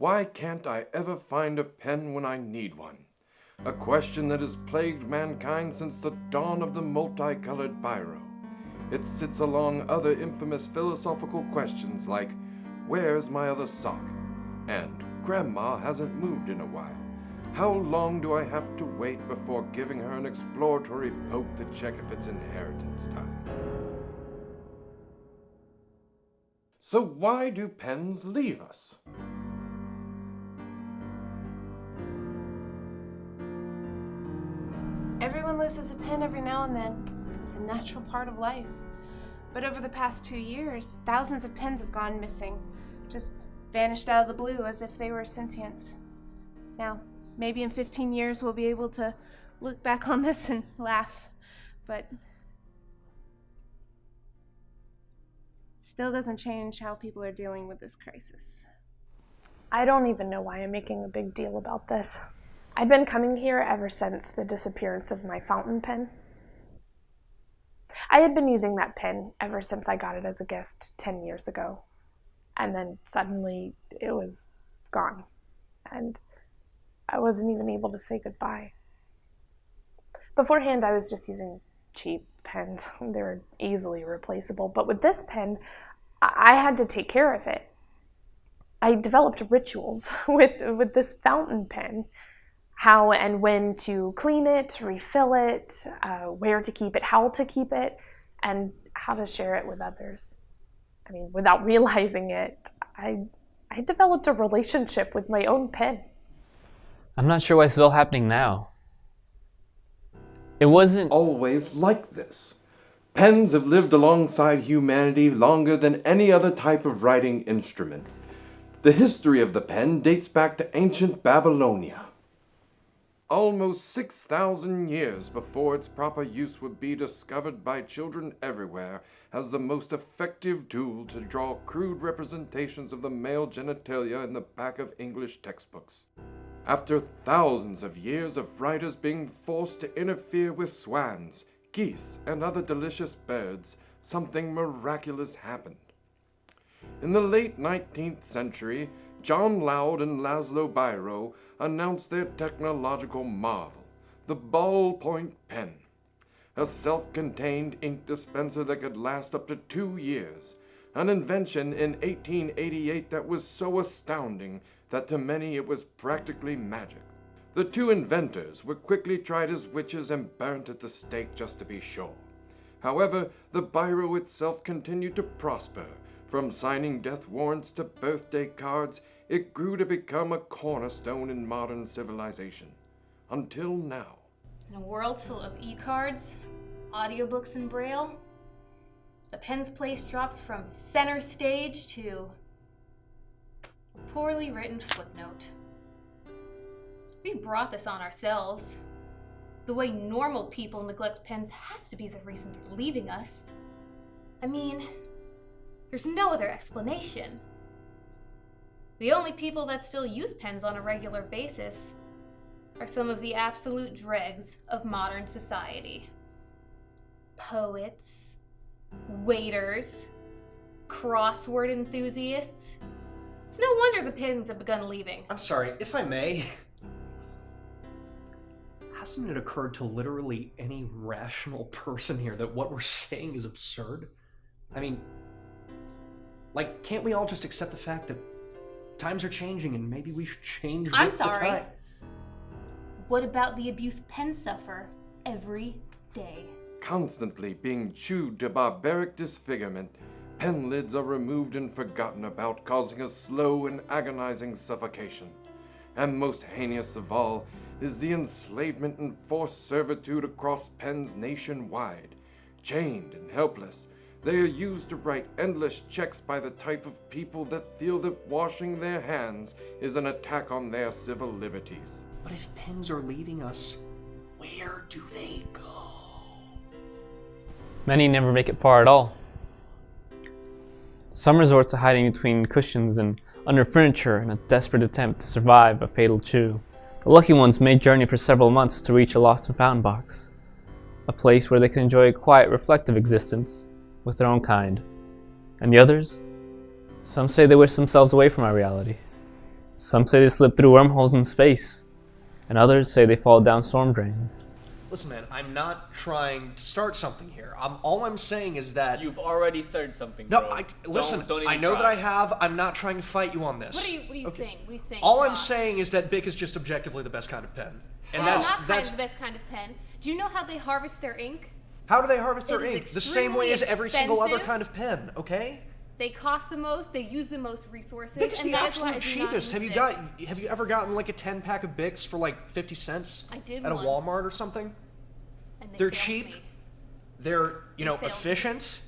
Why can't I ever find a pen when I need one? A question that has plagued mankind since the dawn of the multicolored biro. It sits along other infamous philosophical questions like, where's my other sock? And Grandma hasn't moved in a while. How long do I have to wait before giving her an exploratory poke to check if it's inheritance time? So why do pens leave us? Everyone loses a pen every now and then. It's a natural part of life. But over the past 2 years, thousands of pens have gone missing, just vanished out of the blue as if they were sentient. Now, maybe in 15 years we'll be able to look back on this and laugh, but it still doesn't change how people are dealing with this crisis. I don't even know why I'm making a big deal about this. I'd been coming here ever since the disappearance of my fountain pen. I had been using that pen ever since I got it as a gift 10 years ago. And then suddenly it was gone. And I wasn't even able to say goodbye. Beforehand, I was just using cheap pens. They were easily replaceable. But with this pen, I had to take care of it. I developed rituals with this fountain pen. How and when to clean it, refill it, where to keep it, how to keep it, and how to share it with others. I mean, without realizing it, I developed a relationship with my own pen. I'm not sure why it's still happening now. It wasn't Always like this. Pens have lived alongside humanity longer than any other type of writing instrument. The history of the pen dates back to ancient Babylonia. Almost 6,000 years before its proper use would be discovered by children everywhere as the most effective tool to draw crude representations of the male genitalia in the back of English textbooks. After thousands of years of writers being forced to interfere with swans, geese, and other delicious birds, something miraculous happened. In the late 19th century, John Loud and Laszlo Biro announced their technological marvel, the ballpoint pen, a self-contained ink dispenser that could last up to 2 years, an invention in 1888 that was so astounding that to many it was practically magic. The two inventors were quickly tried as witches and burnt at the stake just to be sure. However, the Biro itself continued to prosper. From signing death warrants to birthday cards, it grew to become a cornerstone in modern civilization. Until now. In a world full of e-cards, audiobooks, and braille, the pen's place dropped from center stage to a poorly written footnote. We brought this on ourselves. The way normal people neglect pens has to be the reason they're leaving us. I mean, there's no other explanation. The only people that still use pens on a regular basis are some of the absolute dregs of modern society. Poets, waiters, crossword enthusiasts. It's no wonder the pens have begun leaving. I'm sorry, if I may. Hasn't it occurred to literally any rational person here that what we're saying is absurd? I mean, like, can't we all just accept the fact that times are changing and maybe we should change with I'm the sorry. time? What about the abuse pens suffer every day? Constantly being chewed to barbaric disfigurement, pen lids are removed and forgotten about, causing a slow and agonizing suffocation. And most heinous of all is the enslavement and forced servitude across pens nationwide. Chained and helpless, they are used to write endless checks by the type of people that feel that washing their hands is an attack on their civil liberties. But if pens are leaving us, where do they go? Many never make it far at all. Some resort to hiding between cushions and under furniture in a desperate attempt to survive a fatal chew. The lucky ones may journey for several months to reach a lost and found box, a place where they can enjoy a quiet, reflective existence with their own kind. And the others? Some say they wish themselves away from our reality. Some say they slip through wormholes in space, and others say they fall down storm drains. Listen, man, I'm not trying to start something here. All I'm saying is that... You've already started something, No, bro. listen, Don't even I know try. that I have. I'm not trying to fight you on this. What are you saying? What are you saying? All I'm Josh? saying is that Bic is just objectively the best kind of pen. And It's not the best kind of pen. Do you know how they harvest their ink? How do they harvest their It is ink? The same way as every single other expensive. kind of pen, okay? They cost the most. They use the most resources. Bic is and the that is why I absolute do not cheapest. use Have you ever gotten like a 10-pack of Bics for like 50 cents? I did At once. a Walmart or something? And they They're failed cheap. me. They're, They failed me. efficient.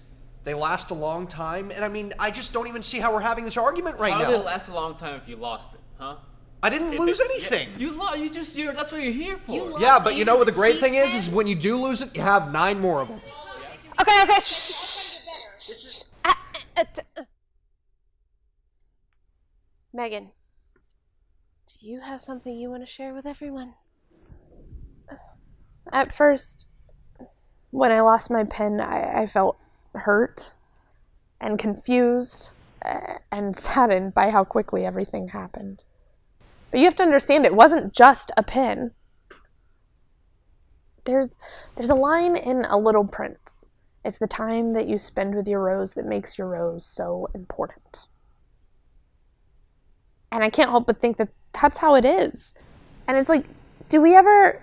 They last a long time. And I mean, I just don't even see how we're having this argument right How now. did it last a long time if you lost it, huh? I didn't lose anything. Yeah, that's what you're here for. You Yeah, lost but it. you know what the great cheap thing is pens? when you do lose it, you have 9 more of them. Okay, shh. Megan, do you have something you want to share with everyone? At first, when I lost my pen, I felt hurt and confused and saddened by how quickly everything happened. But you have to understand, it wasn't just a pen. There's a line in A Little Prince. It's the time that you spend with your rose that makes your rose so important. And I can't help but think that that's how it is. And it's like, do we ever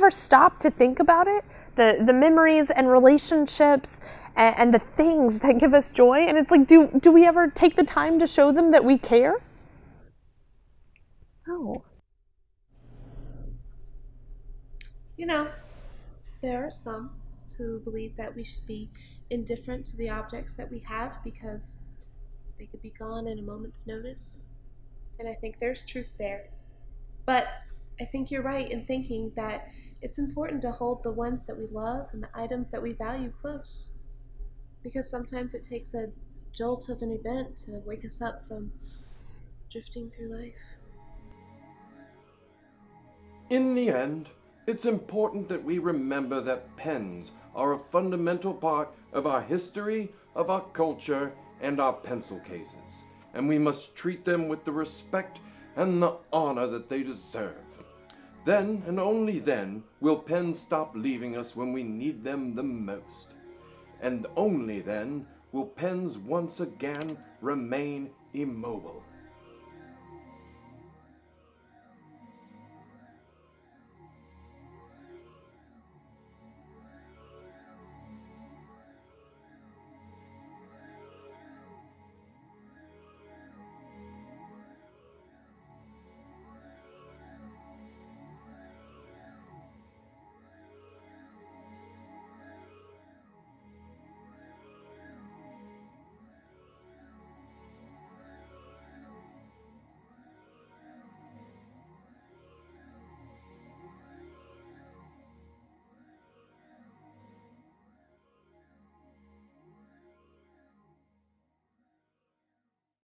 stop to think about it? The memories and relationships and the things that give us joy. And it's like, do we ever take the time to show them that we care? No. You know, there are some who believe that we should be indifferent to the objects that we have because they could be gone in a moment's notice. And I think there's truth there. But I think you're right in thinking that it's important to hold the ones that we love and the items that we value close. Because sometimes it takes a jolt of an event to wake us up from drifting through life. In the end, it's important that we remember that pens are a fundamental part of our history, of our culture, and our pencil cases, and we must treat them with the respect and the honor that they deserve. Then, and only then, will pens stop leaving us when we need them the most. And only then will pens once again remain immobile.